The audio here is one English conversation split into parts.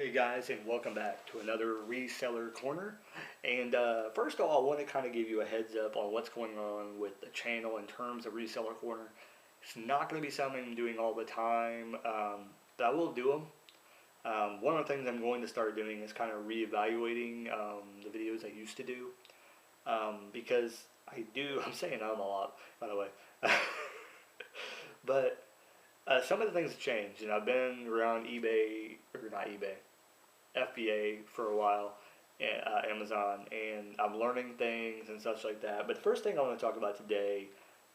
Hey guys, and welcome back to another Reseller Corner. And first of all, I want to kind of give you a heads up on what's going on with the channel in terms of Reseller Corner. It's not going to be something I'm doing all the time, but I will do them. One of the things I'm going to start doing is kind of reevaluating the videos I used to do because I'm saying I'm a lot, by the way. But some of the things have changed, and I've been around eBay, or not eBay, FBA for a while, Amazon, and I'm learning things and such like that. But the first thing I want to talk about today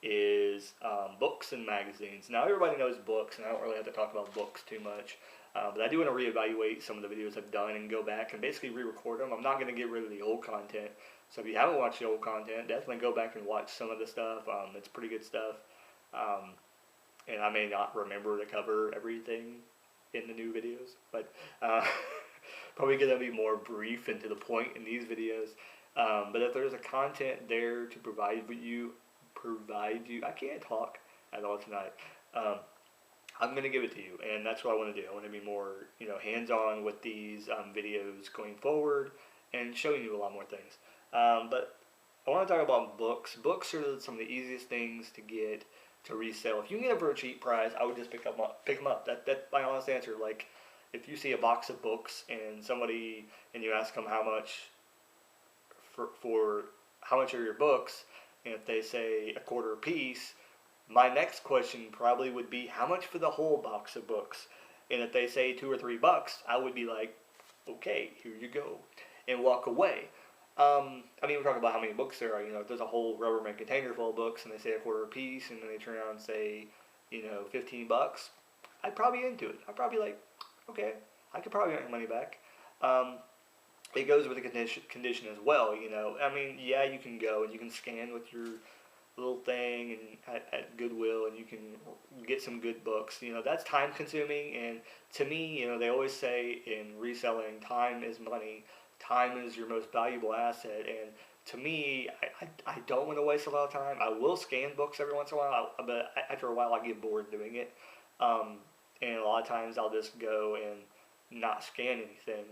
is books and magazines. Now everybody knows books, and I don't really have to talk about books too much. But I do want to reevaluate some of the videos I've done and go back and basically re-record them. I'm not going to get rid of the old content. So if you haven't watched the old content, definitely go back and watch some of the stuff. It's pretty good stuff. And I may not remember to cover everything in the new videos, but probably going to be more brief and to the point in these videos. But if there's a content there to provide you, I can't talk at all tonight. I'm going to give it to you, and that's what I want to do. I want to be more, hands-on with these videos going forward and showing you a lot more things. But I want to talk about books. Books are some of the easiest things to get to resell. If you can get them for a cheap price, I would just pick them up. That's my honest answer. Like, if you see a box of books and you ask them how much for how much are your books, and if they say a quarter a piece, my next question probably would be how much for the whole box of books. And if they say $2 or $3, I would be like, okay, here you go, and walk away. We're talking about how many books there are. If there's a whole Rubbermaid container full of books and they say a quarter a piece, and then they turn around and say, $15, I'd probably be into it. I'd probably be like, okay, I could probably get my money back. It goes with the condition as well. Yeah, you can go and you can scan with your little thing and at Goodwill, and you can get some good books. That's time consuming, and to me, they always say in reselling, time is money. Time is your most valuable asset, and to me, I don't want to waste a lot of time. I will scan books every once in a while, but after a while I get bored doing it. And a lot of times I'll just go and not scan anything.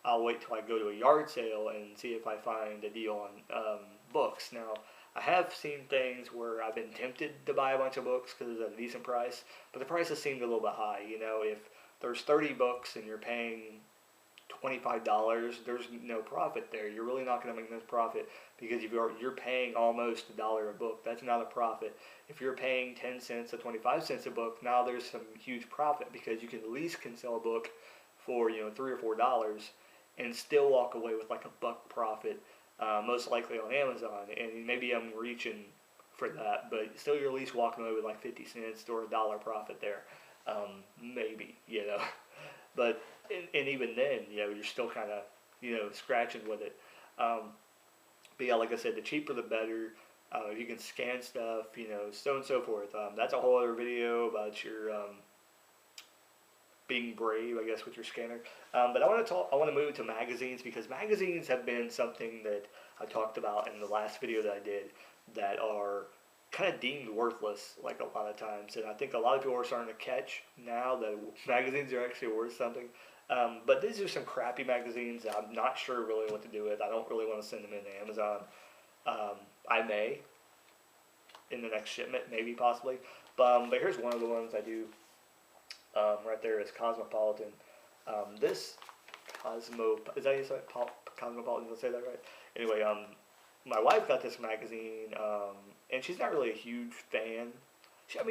I'll wait till I go to a yard sale and see if I find a deal on books. Now, I have seen things where I've been tempted to buy a bunch of books because it's at a decent price, but the prices seemed a little bit high. If there's 30 books and you're paying $25, there's no profit there. You're really not going to make this profit because you're paying almost $1 a book. That's not a profit. If you're paying 10 cents to 25 cents a book, now there's some huge profit because you can at least sell a book for $3 or $4 and still walk away with like a $1 profit, most likely on Amazon. And maybe I'm reaching for that, but still you're at least walking away with like 50 cents or $1 profit there, maybe. But and even then, you're still kind of, scratching with it. But yeah, like I said, the cheaper the better. You can scan stuff, so on and so forth. That's a whole other video about your being brave, I guess, with your scanner. But I want to move to magazines because magazines have been something that I talked about in the last video that I did that are kind of deemed worthless, like a lot of times. And I think a lot of people are starting to catch now that magazines are actually worth something. But these are some crappy magazines that I'm not sure really what to do with. I don't really want to send them into Amazon. I may in the next shipment, maybe, possibly. But here's one of the ones I do. Right there is Cosmopolitan. This is that how you say it? Cosmopolitan, did I say that right? Anyway, my wife got this magazine, and she's not really a huge fan.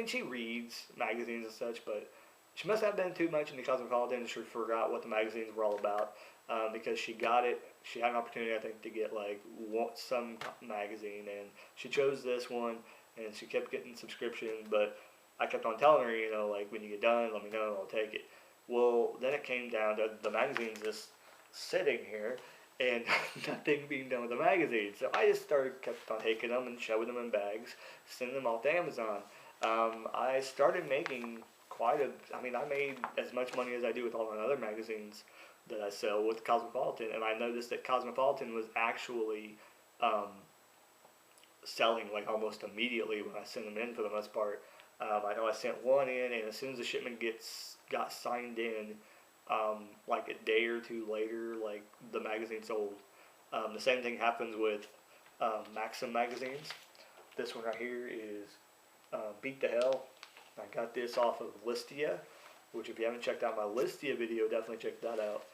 She reads magazines and such, but she must have been too much in the Cosmopolitan and she forgot what the magazines were all about, because she got it. She had an opportunity, I think, to get some magazine, and she chose this one, and she kept getting subscriptions, but I kept on telling her, when you get done, let me know, I'll take it. Well, then it came down to the magazines just sitting here, and nothing being done with the magazines. So I just kept on taking them and shoving them in bags, sending them off to Amazon. I started making I made as much money as I do with all my other magazines that I sell with Cosmopolitan, and I noticed that Cosmopolitan was actually selling almost immediately when I sent them in for the most part. I know I sent one in, and as soon as the shipment got signed in, like a day or two later, like the magazine sold. The same thing happens with Maxim magazines. This one right here is Beat the Hell. I got this off of Listia, which if you haven't checked out my Listia video, definitely check that out.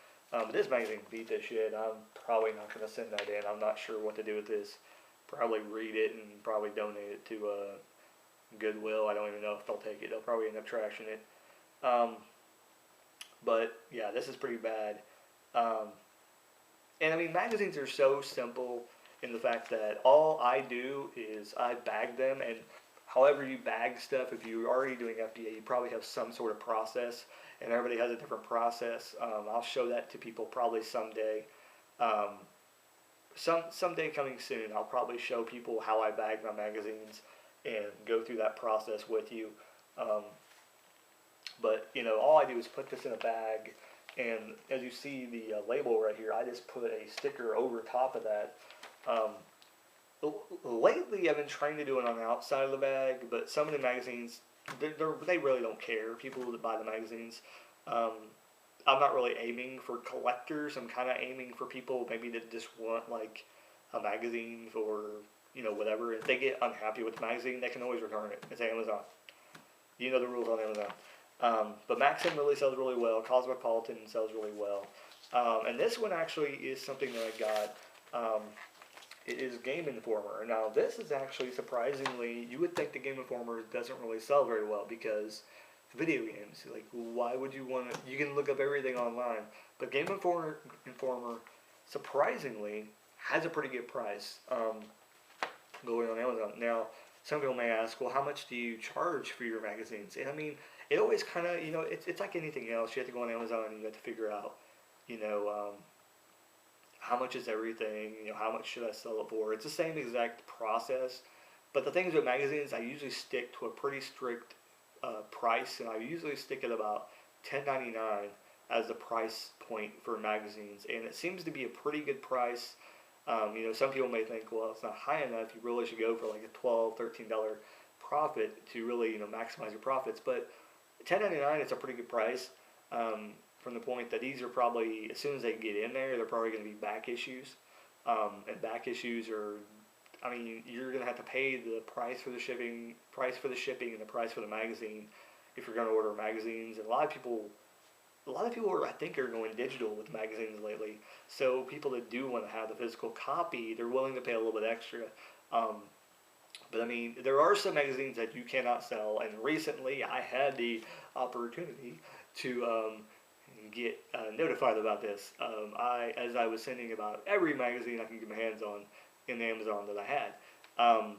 This magazine beat this shit. I'm probably not going to send that in. I'm not sure what to do with this. Probably read it and probably donate it to Goodwill. I don't even know if they'll take it. They'll probably end up trashing it. But yeah, this is pretty bad. And I mean, magazines are so simple in the fact that all I do is I bag them, and however you bag stuff, if you're already doing FBA, you probably have some sort of process, and everybody has a different process. I'll show that to people probably someday. Someday coming soon, I'll probably show people how I bag my magazines and go through that process with you. But you know, all I do is put this in a bag, and as you see the label right here, I just put a sticker over top of that. Lately, I've been trying to do it on the outside of the bag, but some of the magazines, they really don't care. People that buy the magazines, I'm not really aiming for collectors. I'm kind of aiming for people maybe that just want like a magazine for, you know, whatever. If they get unhappy with the magazine, they can always return it. It's Amazon. You know the rules on Amazon. But Maxim really sells really well. Cosmopolitan sells really well. And this one actually is something that I got. It is Game Informer. Now, this is actually surprisingly, you would think the Game Informer doesn't really sell very well because video games. Like, why would you want to? You can look up everything online. But Game Informer surprisingly, has a pretty good price going on Amazon. Now, some people may ask, well, how much do you charge for your magazines? And I mean, it always kind of, you know, it's like anything else. You have to go on Amazon and you have to figure out, you know, how much is everything, you know, how much should I sell it for? It's the same exact process. But the things with magazines, I usually stick to a pretty strict price, and I usually stick at about $10.99 as the price point for magazines, and it seems to be a pretty good price. You know, some people may think, well, it's not high enough. You really should go for like a $12, $13 profit to really, you know, maximize your profits. But $10.99 is a pretty good price. From the point that these are probably, as soon as they get in there, they're probably going to be back issues. And back issues are, I mean, you're going to have to pay the price for the shipping, and the price for the magazine if you're going to order magazines. And a lot of people are, I think, are going digital with magazines lately. So people that do want to have the physical copy, they're willing to pay a little bit extra. But I mean, there are some magazines that you cannot sell. And recently, I had the opportunity to get notified about this. As I was sending about every magazine I can get my hands on in Amazon that I had.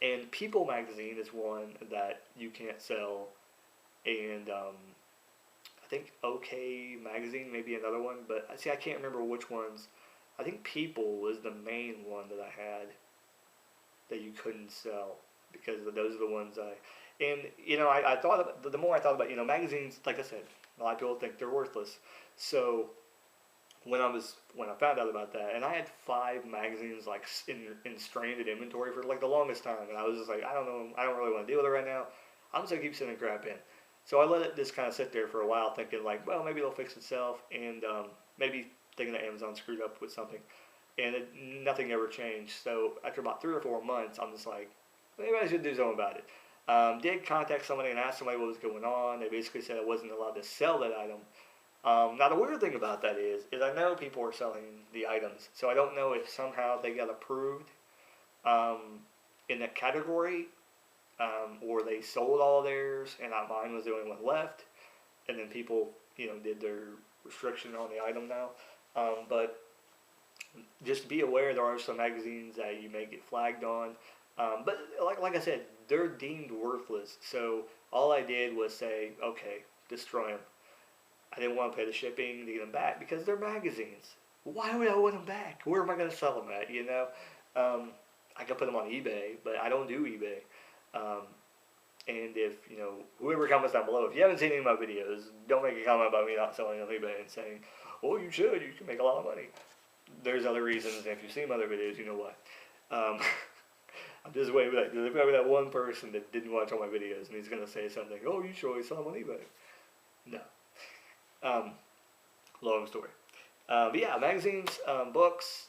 And People magazine is one that you can't sell. And I think OK magazine may be another one. But see, I can't remember which ones. I think People was the main one that I had that you couldn't sell, because those are the ones and you know, I thought about, the more I thought about, you know, magazines, like I said, a lot of people think they're worthless. So when I found out about that, and I had 5 magazines like in stranded inventory for like the longest time, and I was just like, I don't know, I don't really want to deal with it right now. I'm just gonna keep sending crap in. So I let it just kind of sit there for a while, thinking like, well, maybe it'll fix itself, and maybe thinking that Amazon screwed up with something, and nothing ever changed. So after about 3 or 4 months, I'm just like, maybe I should do something about it. Did contact somebody and asked somebody what was going on. They basically said I wasn't allowed to sell that item. Now the weird thing about that is I know people are selling the items, so I don't know if somehow they got approved in that category, or they sold all theirs and mine was the only one left, and then people, you know, did their restriction on the item now. But just be aware, there are some magazines that you may get flagged on. But like I said, they're deemed worthless. So all I did was say, okay, destroy them. I didn't want to pay the shipping to get them back because they're magazines. Why would I want them back? Where am I going to sell them at, you know? I can put them on eBay, but I don't do eBay. And if, you know, whoever comments down below, if you haven't seen any of my videos, don't make a comment about me not selling on eBay and saying, oh, you should, you can make a lot of money. There's other reasons, and if you've seen my other videos, you know why. I'm just waiting for that. There's probably that one person that didn't watch all my videos, and he's going to say something, oh, you should always sell them on eBay. No. Um, long story. But yeah, magazines, books.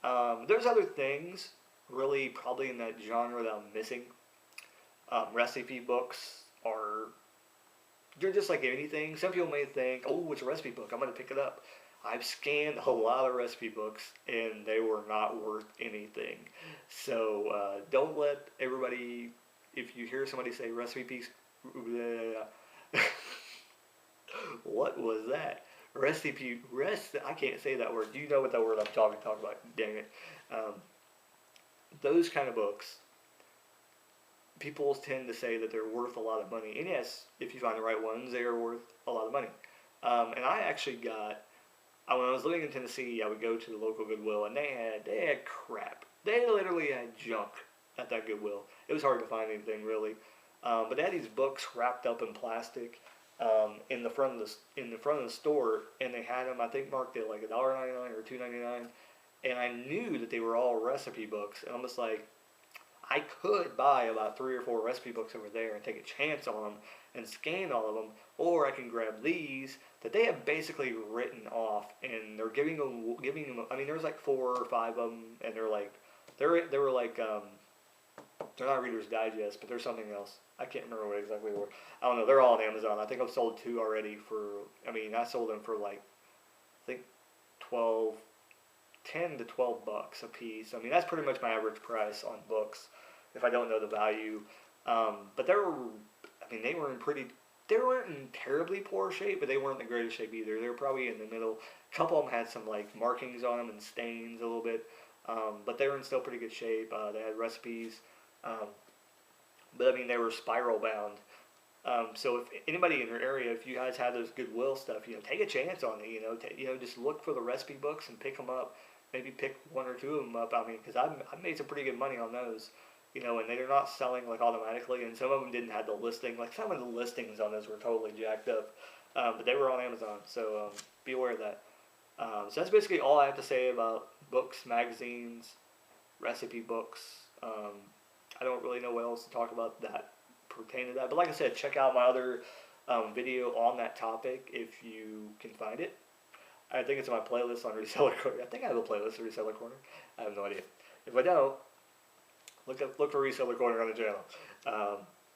There's other things really probably in that genre that I'm missing. Recipe books are, they're just like anything. Some people may think, oh, it's a recipe book, I'm going to pick it up. I've scanned a lot of recipe books and they were not worth anything. So don't let everybody, if you hear somebody say recipe piece, what was that? I can't say that word. Do you know what that word I'm talking about? Dang it. Um, those kind of books, people tend to say that they're worth a lot of money. And yes, if you find the right ones, they are worth a lot of money. And I actually got, when I was living in Tennessee, I would go to the local Goodwill, and they had crap. They literally had junk at that Goodwill. It was hard to find anything really, but they had these books wrapped up in plastic in the front of the store, and they had them, I think, marked at like $1.99 or $2.99, and I knew that they were all recipe books, and I'm just like, I could buy about 3 or 4 recipe books over there and take a chance on them and scan all of them, or I can grab these that they have basically written off, and they're giving them. I mean, there's like 4 or 5 of them, and they're like, they were like, they're not Reader's Digest, but there's something else. I can't remember what exactly they were. I don't know. They're all on Amazon. I think I've sold 2 already for. I mean, I sold them for like, I think, 12, 10 to 12 bucks a piece. I mean, that's pretty much my average price on books if I don't know the value. But they weren't in terribly poor shape, but they weren't in the greatest shape either. They were probably in the middle. A couple of them had some like markings on them and stains a little bit, but they were in still pretty good shape. They had recipes, but I mean they were spiral bound. So if anybody in your area, if you guys have those Goodwill stuff, take a chance on it. Just look for the recipe books and pick them up. Maybe pick 1 or 2 of them up. I mean, because I've made some pretty good money on those. And they're not selling like automatically, and some of them didn't have the listing. Like some of the listings on those were totally jacked up, but they were on Amazon, so be aware of that. So that's basically all I have to say about books, magazines, recipe books. I don't really know what else to talk about that pertain to that, but like I said, check out my other video on that topic if you can find it. I think it's on my playlist on Reseller Corner. I think I have a playlist on Reseller Corner. I have no idea. If I don't, look for Reseller Corner on the channel.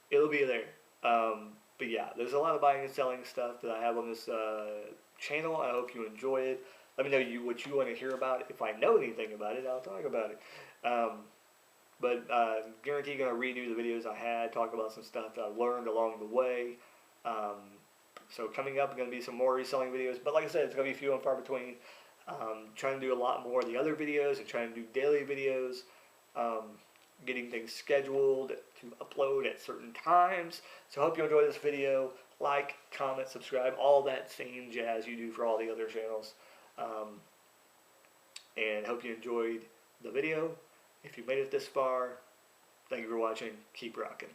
It'll be there. But yeah, there's a lot of buying and selling stuff that I have on this channel. I hope you enjoy it. Let me know what you want to hear about. If I know anything about it, I'll talk about it. But guarantee going to redo the videos I had, talk about some stuff that I learned along the way. So coming up, going to be some more reselling videos. But like I said, it's going to be few and far between. Trying to do a lot more of the other videos and trying to do daily videos. Getting things scheduled to upload at certain times. So I hope you enjoy this video. Like, comment, subscribe, all that same jazz you do for all the other channels. And hope you enjoyed the video. If you made it this far, thank you for watching. Keep rocking.